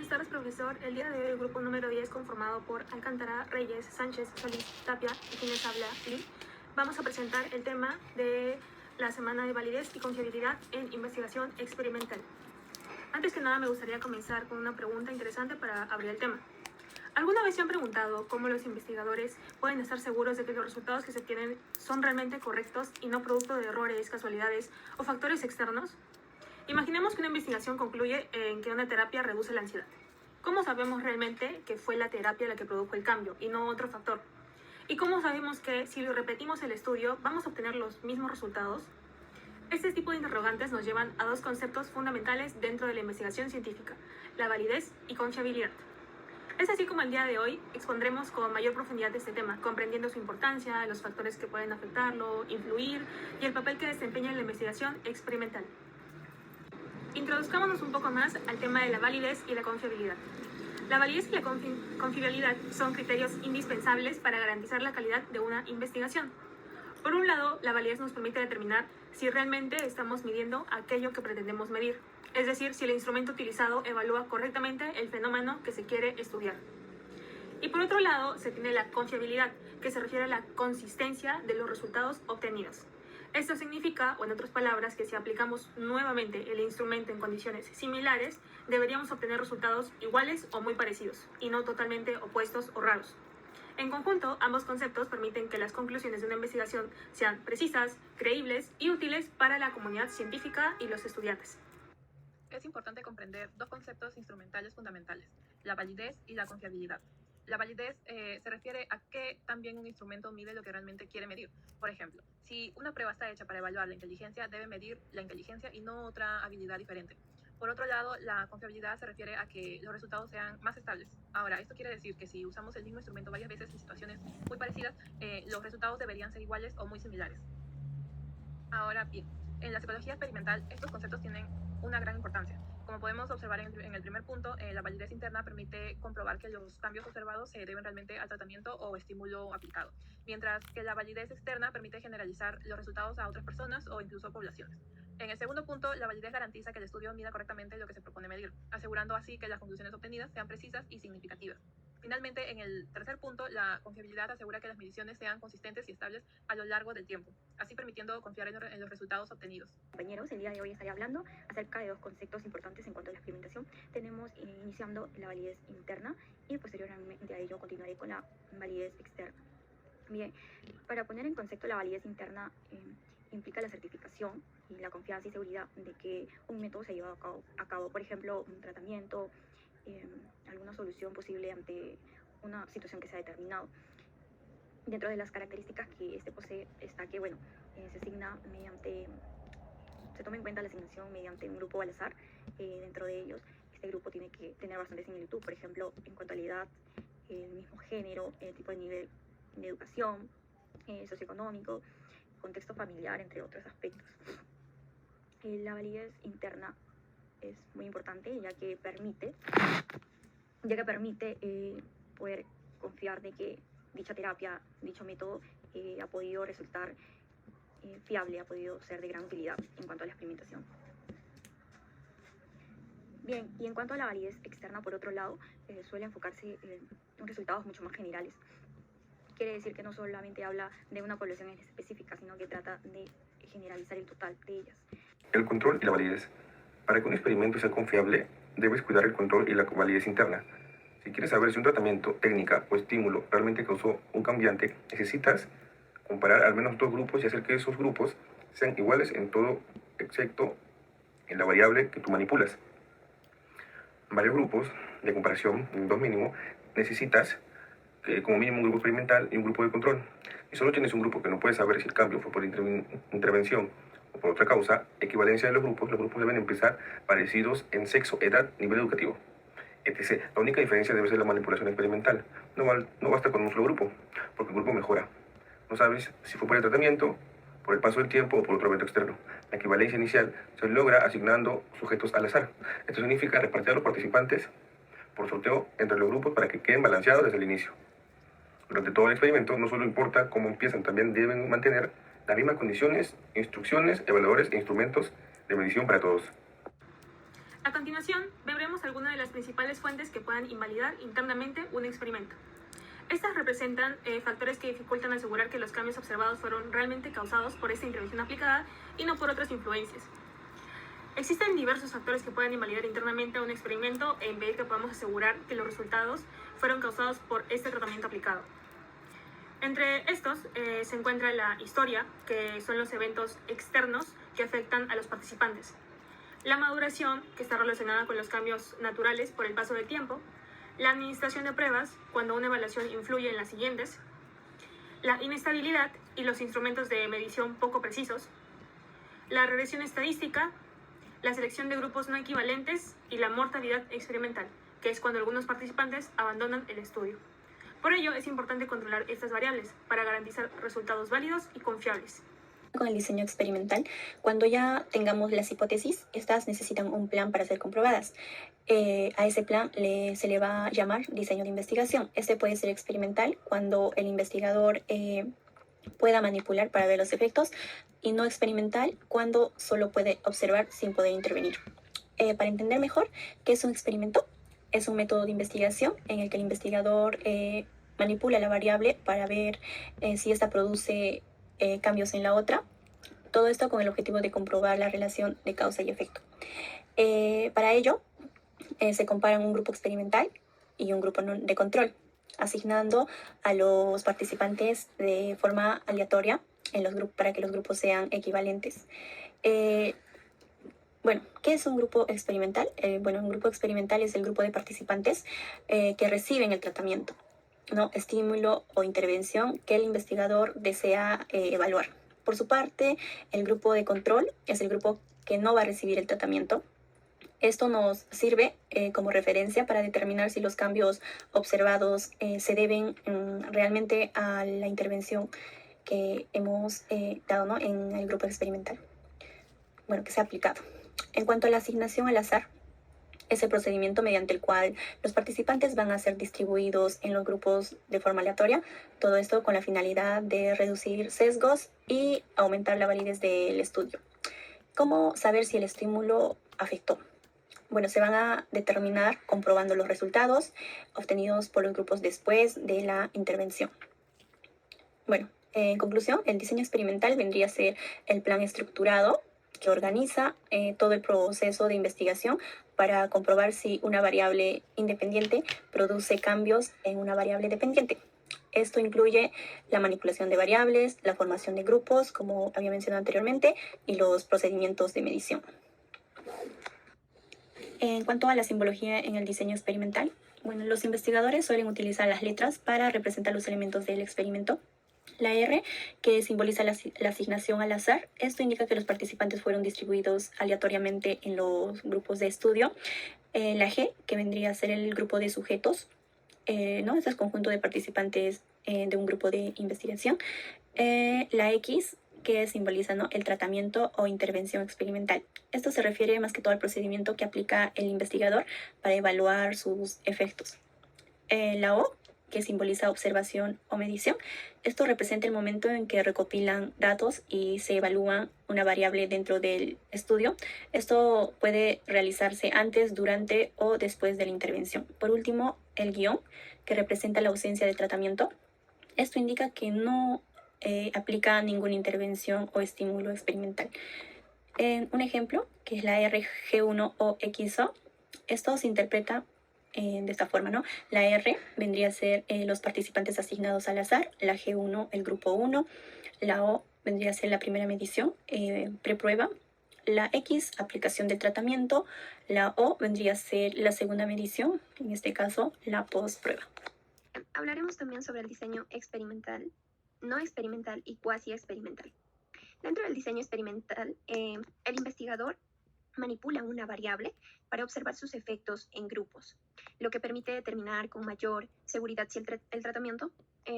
Buenas tardes, profesor. El día de hoy el grupo número 10, conformado por Alcántara, Reyes, Sánchez, Solís, Tapia y quienes habla Lee, vamos a presentar el tema de la semana de validez y confiabilidad en investigación experimental. Antes que nada me gustaría comenzar con una pregunta interesante para abrir el tema. ¿Alguna vez se han preguntado cómo los investigadores pueden estar seguros de que los resultados que se obtienen son realmente correctos y no producto de errores, casualidades o factores externos? Imaginemos que una investigación concluye en que una terapia reduce la ansiedad. ¿Cómo sabemos realmente que fue la terapia la que produjo el cambio y no otro factor? ¿Y cómo sabemos que si lo repetimos el estudio vamos a obtener los mismos resultados? Este tipo de interrogantes nos llevan a dos conceptos fundamentales dentro de la investigación científica: la validez y confiabilidad. Es así como el día de hoy expondremos con mayor profundidad este tema, comprendiendo su importancia, los factores que pueden afectarlo, influir y el papel que desempeña en la investigación experimental. Introduzcámonos un poco más al tema de la validez y la confiabilidad. La validez y la confiabilidad son criterios indispensables para garantizar la calidad de una investigación. Por un lado, la validez nos permite determinar si realmente estamos midiendo aquello que pretendemos medir, es decir, si el instrumento utilizado evalúa correctamente el fenómeno que se quiere estudiar. Y por otro lado, se tiene la confiabilidad, que se refiere a la consistencia de los resultados obtenidos. Esto significa, o en otras palabras, que si aplicamos nuevamente el instrumento en condiciones similares, deberíamos obtener resultados iguales o muy parecidos, y no totalmente opuestos o raros. En conjunto, ambos conceptos permiten que las conclusiones de una investigación sean precisas, creíbles y útiles para la comunidad científica y los estudiantes. Es importante comprender dos conceptos instrumentales fundamentales: la validez y la confiabilidad. La validez se refiere a que también un instrumento mide lo que realmente quiere medir. Por ejemplo, si una prueba está hecha para evaluar la inteligencia, debe medir la inteligencia y no otra habilidad diferente. Por otro lado, la confiabilidad se refiere a que los resultados sean más estables. Ahora, esto quiere decir que si usamos el mismo instrumento varias veces en situaciones muy parecidas, los resultados deberían ser iguales o muy similares. Ahora bien, en la psicología experimental estos conceptos tienen una gran importancia. Como podemos observar en el primer punto, la validez interna permite comprobar que los cambios observados se deben realmente al tratamiento o estímulo aplicado, mientras que la validez externa permite generalizar los resultados a otras personas o incluso poblaciones. En el segundo punto, la validez garantiza que el estudio mida correctamente lo que se propone medir, asegurando así que las conclusiones obtenidas sean precisas y significativas. Finalmente, en el tercer punto, la confiabilidad asegura que las mediciones sean consistentes y estables a lo largo del tiempo, así permitiendo confiar en los resultados obtenidos. Compañeros, el día de hoy estaré hablando acerca de dos conceptos importantes en cuanto a la experimentación. Tenemos iniciando la validez interna y posteriormente a ello continuaré con la validez externa. Bien, para poner en concepto la validez interna implica la certificación y la confianza y seguridad de que un método se ha llevado a cabo, por ejemplo, un tratamiento, alguna solución posible ante una situación que se ha determinado. Dentro de las características que este posee está que, se toma en cuenta la asignación mediante un grupo al azar. Dentro de ellos, este grupo tiene que tener bastante similitud, por ejemplo, en cuanto a la edad, el mismo género, el tipo de nivel de educación, socioeconómico, contexto familiar, entre otros aspectos. La validez interna es muy importante, ya que permite poder confiar de que dicha terapia, dicho método ha podido resultar fiable, ha podido ser de gran utilidad en cuanto a la experimentación. Bien, y en cuanto a la validez externa, por otro lado, suele enfocarse en resultados mucho más generales. Quiere decir que no solamente habla de una población específica, sino que trata de generalizar el total de ellas. El control y la validez. Para que un experimento sea confiable, debes cuidar el control y la validez interna. Si quieres saber si un tratamiento, técnica o estímulo realmente causó un cambiante, necesitas comparar al menos dos grupos y hacer que esos grupos sean iguales en todo, excepto en la variable que tú manipulas. Varios grupos de comparación, dos mínimo, necesitas como mínimo un grupo experimental y un grupo de control. Si solo tienes un grupo que no puedes saber si el cambio fue por intervención o por otra causa, equivalencia de los grupos deben empezar parecidos en sexo, edad, nivel educativo, etc. La única diferencia debe ser la manipulación experimental. No basta con un solo grupo, porque el grupo mejora. No sabes si fue por el tratamiento, por el paso del tiempo o por otro evento externo. La equivalencia inicial se logra asignando sujetos al azar. Esto significa repartir a los participantes por sorteo entre los grupos para que queden balanceados desde el inicio. Durante todo el experimento no solo importa cómo empiezan, también deben mantener las mismas condiciones, instrucciones, evaluadores e instrumentos de medición para todos. A continuación, veremos algunas de las principales fuentes que puedan invalidar internamente un experimento. Estas representan factores que dificultan asegurar que los cambios observados fueron realmente causados por esta intervención aplicada y no por otras influencias. Existen diversos factores que pueden invalidar internamente un experimento e impedir que podamos asegurar que los resultados fueron causados por este tratamiento aplicado. Entre estos se encuentra la historia, que son los eventos externos que afectan a los participantes. La maduración, que está relacionada con los cambios naturales por el paso del tiempo. La administración de pruebas, cuando una evaluación influye en las siguientes. La inestabilidad y los instrumentos de medición poco precisos. La regresión estadística, la selección de grupos no equivalentes y la mortalidad experimental, que es cuando algunos participantes abandonan el estudio. Por ello, es importante controlar estas variables para garantizar resultados válidos y confiables. Con el diseño experimental, cuando ya tengamos las hipótesis, estas necesitan un plan para ser comprobadas. A ese plan se le va a llamar diseño de investigación. Este puede ser experimental cuando el investigador pueda manipular para ver los efectos, y no experimental cuando solo puede observar sin poder intervenir. Para entender mejor qué es un experimento, es un método de investigación en el que el investigador manipula la variable para ver si esta produce cambios en la otra. Todo esto con el objetivo de comprobar la relación de causa y efecto. Para ello, se comparan un grupo experimental y un grupo de control, asignando a los participantes de forma aleatoria en los grupos para que los grupos sean equivalentes. Bueno, ¿qué es un grupo experimental? Un grupo experimental es el grupo de participantes que reciben el tratamiento, ¿no? Estímulo o intervención que el investigador desea evaluar. Por su parte, el grupo de control es el grupo que no va a recibir el tratamiento. Esto nos sirve como referencia para determinar si los cambios observados se deben realmente a la intervención que hemos dado, ¿no?, en el grupo experimental, que se ha aplicado. En cuanto a la asignación al azar, es el procedimiento mediante el cual los participantes van a ser distribuidos en los grupos de forma aleatoria, todo esto con la finalidad de reducir sesgos y aumentar la validez del estudio. ¿Cómo saber si el estímulo afectó? Se van a determinar comprobando los resultados obtenidos por los grupos después de la intervención. En conclusión, el diseño experimental vendría a ser el plan estructurado que organiza todo el proceso de investigación para comprobar si una variable independiente produce cambios en una variable dependiente. Esto incluye la manipulación de variables, la formación de grupos, como había mencionado anteriormente, y los procedimientos de medición. En cuanto a la simbología en el diseño experimental, los investigadores suelen utilizar las letras para representar los elementos del experimento. La R, que simboliza la asignación al azar. Esto indica que los participantes fueron distribuidos aleatoriamente en los grupos de estudio. La G, que vendría a ser el grupo de sujetos, ¿no? Este es conjunto de participantes de un grupo de investigación. La X, que simboliza, ¿no?, el tratamiento o intervención experimental. Esto se refiere más que todo al procedimiento que aplica el investigador para evaluar sus efectos. La O, que simboliza observación o medición. Esto representa el momento en que recopilan datos y se evalúa una variable dentro del estudio. Esto puede realizarse antes, durante o después de la intervención. Por último, el guión, que representa la ausencia de tratamiento. Esto indica que no aplica ninguna intervención o estímulo experimental. Un ejemplo, que es la RG1 o XO, esto se interpreta de esta forma, ¿no? La R vendría a ser los participantes asignados al azar, la G1 el grupo 1, la O vendría a ser la primera medición, preprueba, la X aplicación del tratamiento, la O vendría a ser la segunda medición, en este caso la postprueba. Hablaremos también sobre el diseño experimental, no experimental y cuasi experimental. Dentro del diseño experimental, el investigador manipula una variable para observar sus efectos en grupos, lo que permite determinar con mayor seguridad si el tratamiento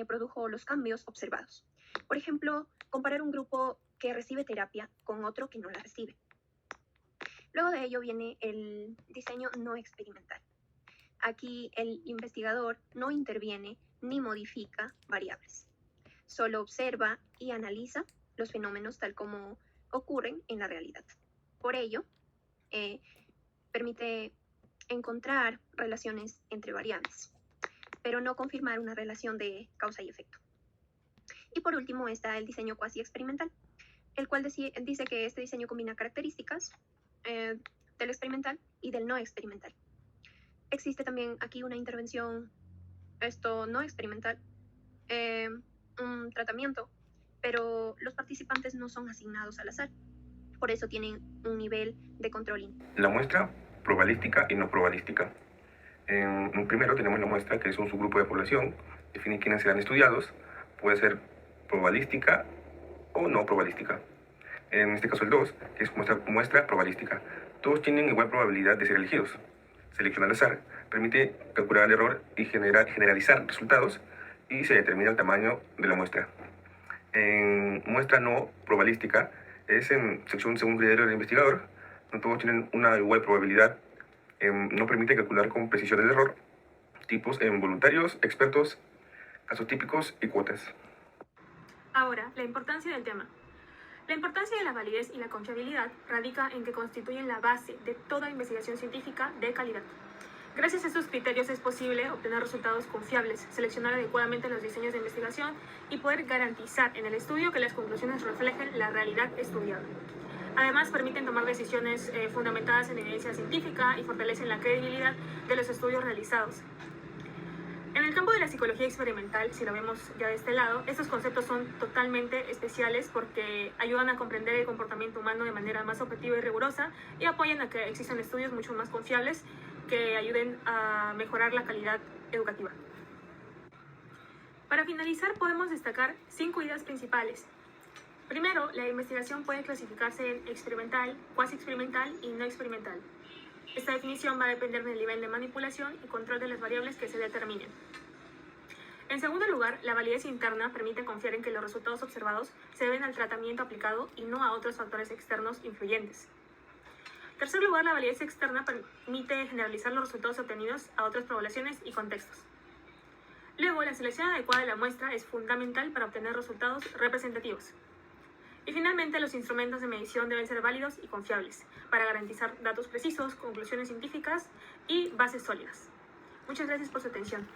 produjo los cambios observados. Por ejemplo, comparar un grupo que recibe terapia con otro que no la recibe. Luego de ello viene el diseño no experimental. Aquí el investigador no interviene ni modifica variables, solo observa y analiza los fenómenos tal como ocurren en la realidad. Por ello, permite encontrar relaciones entre variables, pero no confirmar una relación de causa y efecto. Y por último está el diseño cuasi experimental, el cual dice que este diseño combina características del experimental y del no experimental. Existe también aquí una intervención no experimental, un tratamiento, pero los participantes no son asignados al azar, por eso tienen un nivel de control. La muestra probabilística y no probabilística. Primero tenemos la muestra, que es un subgrupo de población, define quiénes serán estudiados, puede ser probabilística o no probabilística. En este caso el 2, que es muestra probabilística. Todos tienen igual probabilidad de ser elegidos. Selección al azar permite calcular el error y generalizar resultados, y se determina el tamaño de la muestra. En muestra no probabilística es en sección según criterio del investigador. No todos tienen una igual probabilidad. No permite calcular con precisión el error. Tipos en voluntarios, expertos, casos típicos y cuotas. Ahora, la importancia del tema. La importancia de la validez y la confiabilidad radica en que constituyen la base de toda investigación científica de calidad. Gracias a estos criterios es posible obtener resultados confiables, seleccionar adecuadamente los diseños de investigación y poder garantizar en el estudio que las conclusiones reflejen la realidad estudiada. Además, permiten tomar decisiones fundamentadas en evidencia científica y fortalecen la credibilidad de los estudios realizados. En el campo de la psicología experimental, si lo vemos ya de este lado, estos conceptos son totalmente especiales porque ayudan a comprender el comportamiento humano de manera más objetiva y rigurosa y apoyan a que existan estudios mucho más confiables que ayuden a mejorar la calidad educativa. Para finalizar, podemos destacar 5 ideas principales. Primero, la investigación puede clasificarse en experimental, cuasi experimental y no experimental. Esta definición va a depender del nivel de manipulación y control de las variables que se determinen. En segundo lugar, la validez interna permite confiar en que los resultados observados se deben al tratamiento aplicado y no a otros factores externos influyentes. En tercer lugar, la validez externa permite generalizar los resultados obtenidos a otras poblaciones y contextos. Luego, la selección adecuada de la muestra es fundamental para obtener resultados representativos. Y finalmente, los instrumentos de medición deben ser válidos y confiables para garantizar datos precisos, conclusiones científicas y bases sólidas. Muchas gracias por su atención.